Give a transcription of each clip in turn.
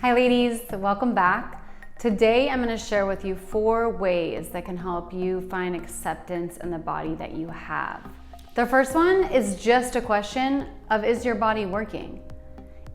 Hi ladies, welcome back. Today I'm going to share with you 4 ways that can help you find acceptance in the body that you have. The first one is just a question of, is your body working?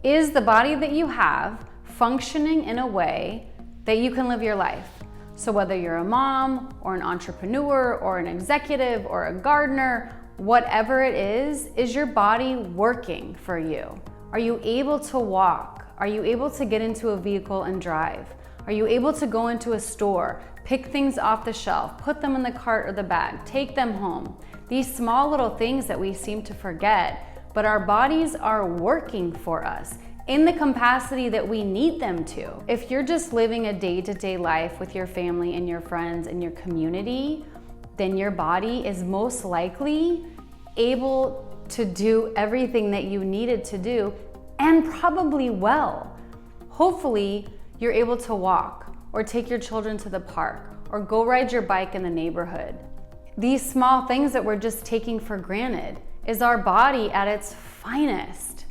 Is the body that you have functioning in a way that you can live your life? So whether you're a mom or an entrepreneur or an executive or a gardener, whatever it is your body working for you? Are you able to walk? Are you able to get into a vehicle and drive? Are you able to go into a store, pick things off the shelf, put them in the cart or the bag, take them home? These small little things that we seem to forget, but our bodies are working for us in the capacity that we need them to. If you're just living a day-to-day life with your family and your friends and your community, then your body is most likely able to do everything that you needed to do, and probably well. Hopefully, you're able to walk or take your children to the park or go ride your bike in the neighborhood. These small things that we're just taking for granted. Is our body at its finest?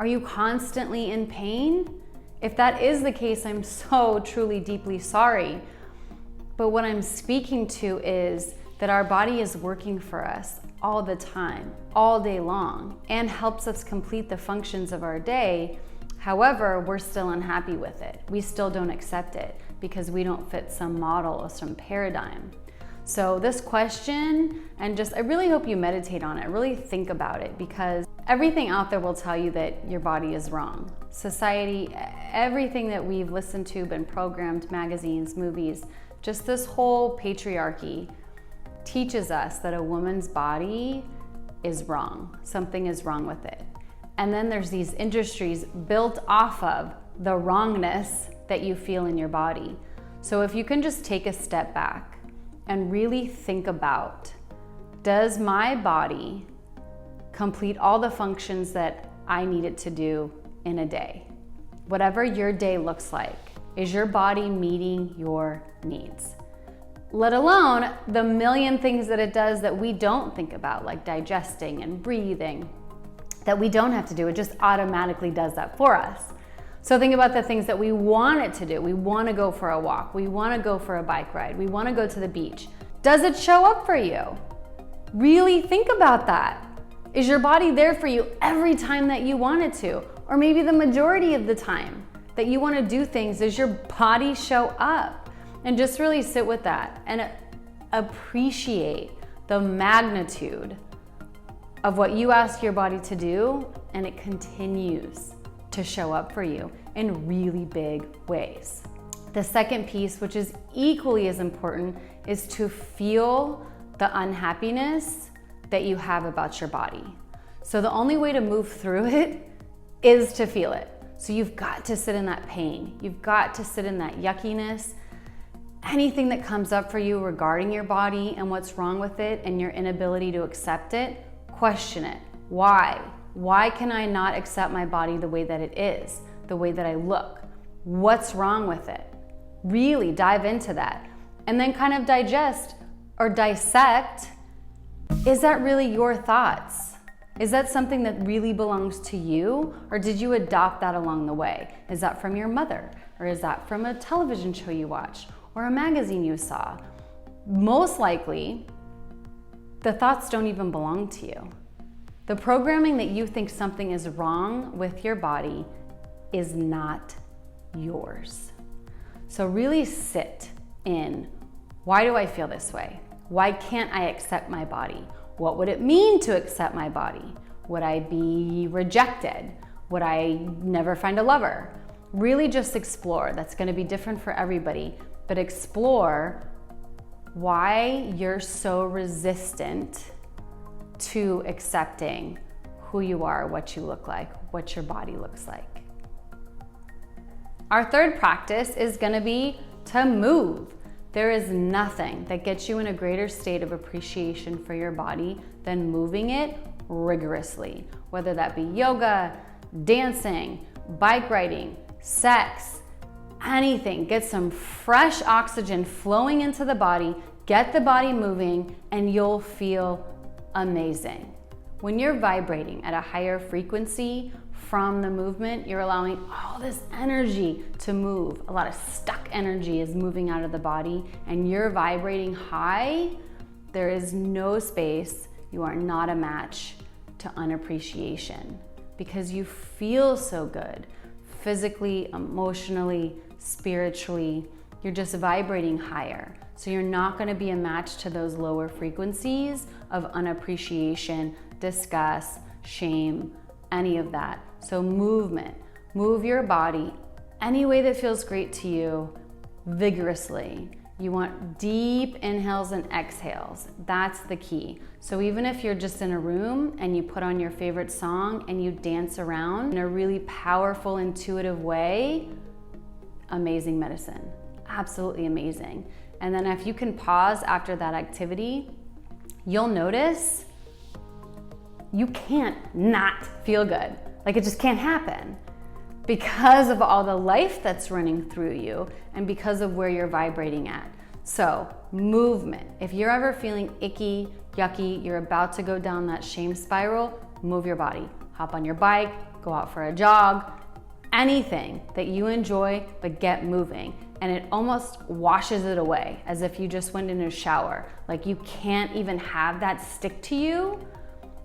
Are you constantly in pain? If that is the case, I'm so truly deeply sorry. But what I'm speaking to is that our body is working for us all the time, all day long, and helps us complete the functions of our day. However, we're still unhappy with it. We still don't accept it because we don't fit some model or some paradigm. So this question, and I really hope you meditate on it, really think about it, because everything out there will tell you that your body is wrong. Society, everything that we've listened to, been programmed, magazines, movies, just this whole patriarchy teaches us that a woman's body is wrong. Something is wrong with it. And then there's these industries built off of the wrongness that you feel in your body. So if you can just take a step back and really think about, does my body complete all the functions that I need it to do in a day? Whatever your day looks like, is your body meeting your needs? Let alone the million things that it does that we don't think about, like digesting and breathing, that we don't have to do. It just automatically does that for us. So think about the things that we want it to do. We want to go for a walk. We want to go for a bike ride. We want to go to the beach. Does it show up for you? Really think about that. Is your body there for you every time that you want it to? Or maybe the majority of the time that you want to do things, does your body show up? And just really sit with that and appreciate the magnitude of what you ask your body to do, and it continues to show up for you in really big ways. The second piece, which is equally as important, is to feel the unhappiness that you have about your body. So the only way to move through it is to feel it. So you've got to sit in that pain. You've got to sit in that yuckiness. Anything that comes up for you regarding your body and what's wrong with it and your inability to accept it, question it. Why? Why can I not accept my body the way that it is, the way that I look? What's wrong with it? Really dive into that. And then kind of digest or dissect, is that really your thoughts? Is that something that really belongs to you? Or did you adopt that along the way? Is that from your mother? Or is that from a television show you watched? Or a magazine you saw? Most likely, the thoughts don't even belong to you. The programming that you think something is wrong with your body is not yours. So really sit in, why do I feel this way? Why can't I accept my body? What would it mean to accept my body? Would I be rejected? Would I never find a lover? Really just explore. That's going to be different for everybody. But explore why you're so resistant to accepting who you are, what you look like, what your body looks like. Our third practice is going to be to move. There is nothing that gets you in a greater state of appreciation for your body than moving it rigorously, whether that be yoga, dancing, bike riding, sex, anything. Get some fresh oxygen flowing into the body, get the body moving, and you'll feel amazing. When you're vibrating at a higher frequency, from the movement, you're allowing all this energy to move. A lot of stuck energy is moving out of the body, and you're vibrating high. There is no space. You are not a match to unappreciation because you feel so good physically, emotionally, spiritually. You're just vibrating higher. So you're not going to be a match to those lower frequencies of unappreciation, disgust, shame, any of that. So movement, move your body any way that feels great to you vigorously. You want deep inhales and exhales. That's the key. So even if you're just in a room and you put on your favorite song and you dance around in a really powerful, intuitive way, amazing medicine. Absolutely amazing. And then if you can pause after that activity, you'll notice you can't not feel good. Like it just can't happen because of all the life that's running through you and because of where you're vibrating at. So movement. If you're ever feeling icky, yucky, you're about to go down that shame spiral, move your body. Hop on your bike, go out for a jog, anything that you enjoy, but get moving. And it almost washes it away as if you just went in a shower. Like you can't even have that stick to you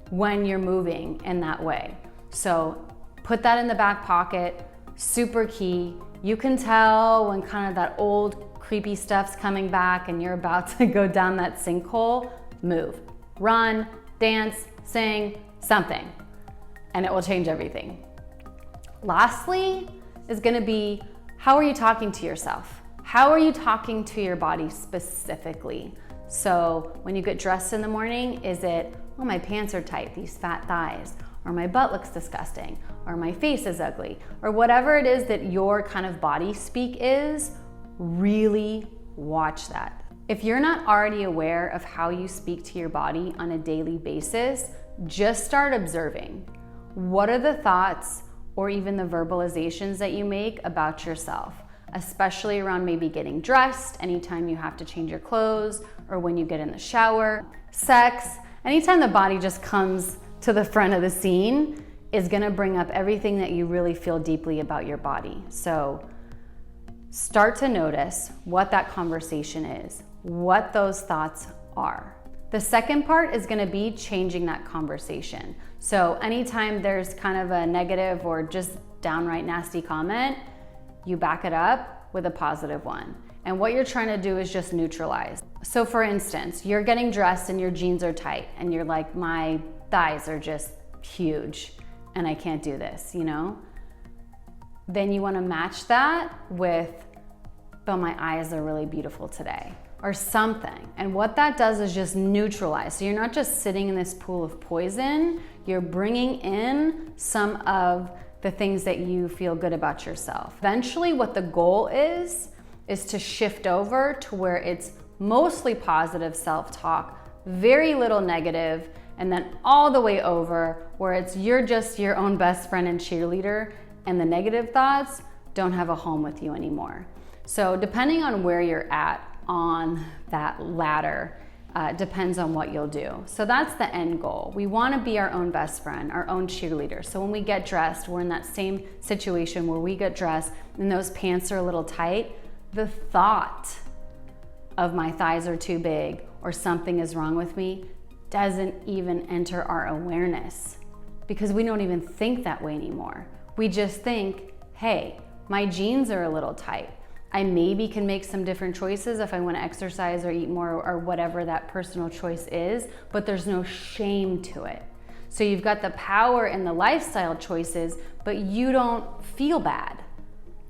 when you're moving in that way. So put that in the back pocket, super key. You can tell when kind of that old creepy stuff's coming back and you're about to go down that sinkhole, move, run, dance, sing, something, and it will change everything. Lastly is gonna be, how are you talking to yourself? How are you talking to your body specifically? So when you get dressed in the morning, is it, oh, my pants are tight, these fat thighs, or my butt looks disgusting, or my face is ugly, or whatever it is that your kind of body speak is, really watch that. If you're not already aware of how you speak to your body on a daily basis, just start observing. What are the thoughts or even the verbalizations that you make about yourself, especially around maybe getting dressed, anytime you have to change your clothes, or when you get in the shower, sex, anytime the body just comes to the front of the scene is gonna bring up everything that you really feel deeply about your body. So start to notice what that conversation is, what those thoughts are. The second part is gonna be changing that conversation. So anytime there's kind of a negative or just downright nasty comment, you back it up with a positive one. And what you're trying to do is just neutralize. So for instance, you're getting dressed and your jeans are tight and you're like, my thighs are just huge and I can't do this, you know? Then you wanna match that with, but my eyes are really beautiful today, or something. And what that does is just neutralize. So you're not just sitting in this pool of poison, you're bringing in some of the things that you feel good about yourself. Eventually what the goal is to shift over to where it's mostly positive self-talk, very little negative, and then all the way over where it's you're just your own best friend and cheerleader, and the negative thoughts don't have a home with you anymore. So depending on where you're at on that ladder, depends on what you'll do. So that's the end goal. We want to be our own best friend, our own cheerleader. So when we get dressed, we're in that same situation where we get dressed and those pants are a little tight. The thought of my thighs are too big or something is wrong with me doesn't even enter our awareness because we don't even think that way anymore. We just think, hey, my jeans are a little tight. I maybe can make some different choices if I want to exercise or eat more or whatever that personal choice is, but there's no shame to it. So you've got the power in the lifestyle choices, but you don't feel bad.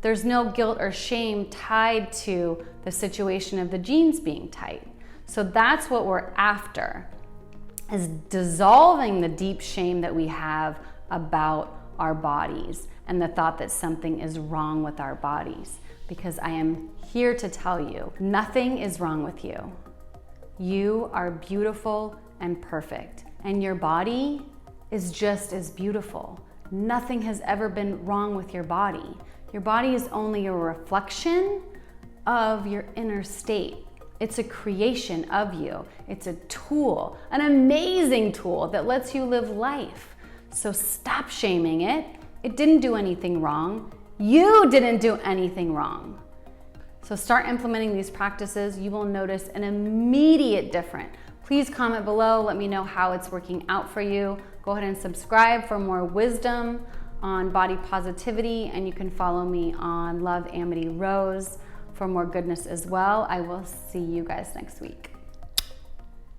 There's no guilt or shame tied to the situation of the jeans being tight. So that's what we're after, is dissolving the deep shame that we have about our bodies and the thought that something is wrong with our bodies. Because I am here to tell you, nothing is wrong with you. You are beautiful and perfect, and your body is just as beautiful. Nothing has ever been wrong with your body. Your body is only a reflection of your inner state. It's a creation of you. It's a tool, an amazing tool that lets you live life. So stop shaming it It didn't do anything wrong. You didn't do anything wrong. So start implementing these practices. You will notice an immediate difference. Please comment below. Let me know how it's working out for you. Go ahead and subscribe for more wisdom on body positivity, and you can follow me on Love Amity Rose for more goodness as well. I will see you guys next week.